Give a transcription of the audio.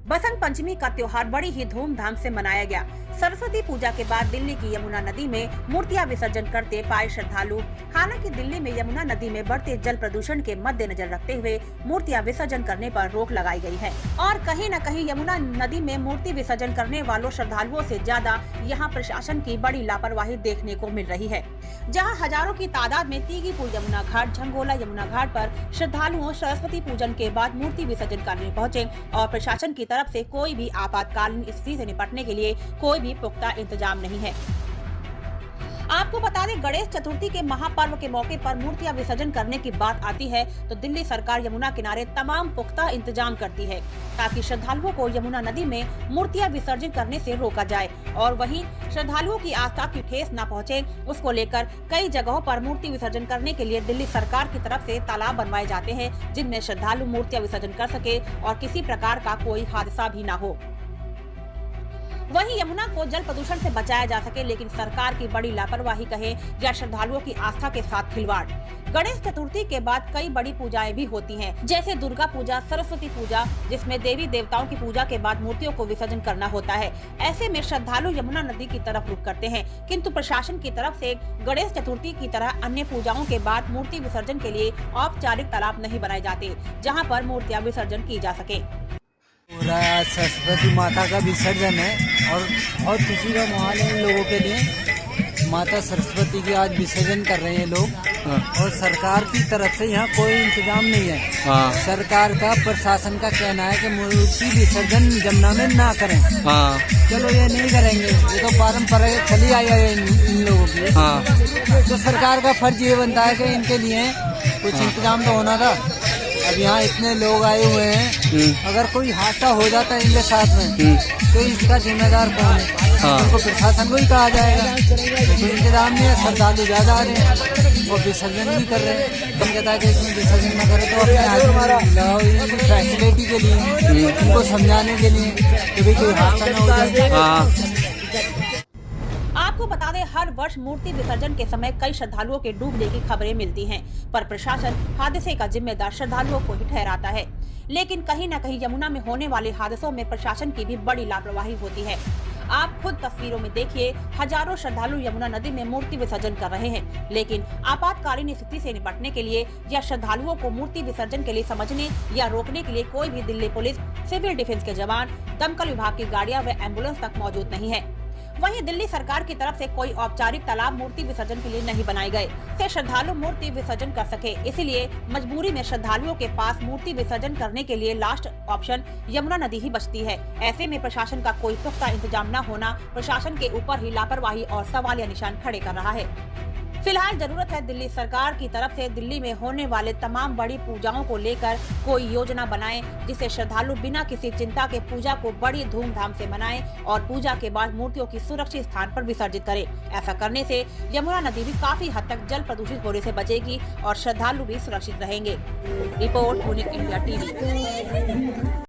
बसंत पंचमी का त्योहार बड़ी ही धूमधाम से मनाया गया। सरस्वती पूजा के बाद दिल्ली की यमुना नदी में मूर्तियां विसर्जन करते पाए श्रद्धालु। हालांकि दिल्ली में यमुना नदी में बढ़ते जल प्रदूषण के मद्देनजर रखते हुए मूर्तियां विसर्जन करने पर रोक लगाई गई है और कहीं न कहीं यमुना नदी में मूर्ति विसर्जन करने वालों श्रद्धालुओं से ज्यादा यहां प्रशासन की बड़ी लापरवाही देखने को मिल रही है। जहां हजारों की तादाद में तीगीपुर यमुना घाट, झंगोला यमुना घाट पर श्रद्धालुओं सरस्वती पूजन के बाद मूर्ति विसर्जन करने पहुंचे और प्रशासन की तरफ से कोई भी आपातकालीन स्थिति से निपटने के लिए कोई भी पुख्ता इंतजाम नहीं है। आपको बता दें, गणेश चतुर्थी के महापर्व के मौके पर मूर्तियां विसर्जन करने की बात आती है तो दिल्ली सरकार यमुना किनारे तमाम पुख्ता इंतजाम करती है ताकि श्रद्धालुओं को यमुना नदी में मूर्तियां विसर्जन करने से रोका जाए और वहीं श्रद्धालुओं की आस्था की ठेस न पहुंचे, उसको लेकर कई जगहों पर मूर्ति विसर्जन करने के लिए दिल्ली सरकार की तरफ से तालाब बनवाए जाते हैं जिनमें श्रद्धालु मूर्तियां विसर्जन कर सके और किसी प्रकार का कोई हादसा भी न हो। वहीं यमुना को जल प्रदूषण से बचाया जा सके, लेकिन सरकार की बड़ी लापरवाही कहे या श्रद्धालुओं की आस्था के साथ खिलवाड़। गणेश चतुर्थी के बाद कई बड़ी पूजाएं भी होती हैं, जैसे दुर्गा पूजा, सरस्वती पूजा, जिसमें देवी देवताओं की पूजा के बाद मूर्तियों को विसर्जन करना होता है। ऐसे में श्रद्धालु यमुना नदी की तरफ रुख करते हैं, किंतु प्रशासन की तरफ से गणेश चतुर्थी की तरह अन्य पूजाओं के बाद मूर्ति विसर्जन के लिए औपचारिक तालाब नहीं बनाए जाते, जहाँ पर मूर्तियाँ विसर्जन की जा सके। पूरा सरस्वती माता का विसर्जन है और बहुत खुशी का माहौल है इन लोगों के लिए। माता सरस्वती की आज विसर्जन कर रहे हैं लोग और सरकार की तरफ से यहाँ कोई इंतजाम नहीं है। सरकार का, प्रशासन का कहना है कि मूर्ति विसर्जन यमुना में ना करें। चलो ये नहीं करेंगे, ये तो परंपरा चली आई है इन लोगों की। तो सरकार का फर्ज ये बनता है कि इनके लिए कुछ इंतजाम तो होना था। अब यहाँ इतने लोग आए हुए हैं, अगर कोई हादसा हो जाता है इनके साथ में तो इसका जिम्मेदार कौन है? उनको प्रशासन को ही कहा जाएगा। तो इंतजाम नहीं है, श्रद्धालु ज्यादा आ रहे हैं और विसर्जन भी कर रहे हैं। हम कहता है कि इसमें विसर्जन न करें तो अपने आदमी फैसिलिटी के लिए, उनको समझाने के लिए कि भाई कोई हादसा न हो जाए। आपको बता दें, हर वर्ष मूर्ति विसर्जन के समय कई श्रद्धालुओं के डूबने की खबरें मिलती हैं, पर प्रशासन हादसे का जिम्मेदार श्रद्धालुओं को ही ठहराता है। लेकिन कहीं न कहीं यमुना में होने वाले हादसों में प्रशासन की भी बड़ी लापरवाही होती है। आप खुद तस्वीरों में देखिए, हजारों श्रद्धालु यमुना नदी में मूर्ति विसर्जन कर रहे हैं, लेकिन आपातकालीन स्थिति से निपटने के लिए या श्रद्धालुओं को मूर्ति विसर्जन के लिए समझने या रोकने के लिए कोई भी दिल्ली पुलिस, सिविल डिफेंस के जवान, दमकल विभाग की गाड़ियां व एम्बुलेंस तक मौजूद नहीं है। वहीं दिल्ली सरकार की तरफ से कोई औपचारिक तालाब मूर्ति विसर्जन के लिए नहीं बनाए गए से श्रद्धालु मूर्ति विसर्जन कर सके, इसलिए मजबूरी में श्रद्धालुओं के पास मूर्ति विसर्जन करने के लिए लास्ट ऑप्शन यमुना नदी ही बचती है। ऐसे में प्रशासन का कोई पुख्ता इंतजाम न होना प्रशासन के ऊपर ही लापरवाही और सवालिया निशान खड़े कर रहा है। फिलहाल जरूरत है दिल्ली सरकार की तरफ से दिल्ली में होने वाले तमाम बड़ी पूजाओं को लेकर कोई योजना बनाएं, जिससे श्रद्धालु बिना किसी चिंता के पूजा को बड़ी धूमधाम से मनाएं और पूजा के बाद मूर्तियों की सुरक्षित स्थान पर विसर्जित करें। ऐसा करने से यमुना नदी भी काफी हद तक जल प्रदूषित होने से बचेगी और श्रद्धालु भी सुरक्षित रहेंगे। Report unique India TV.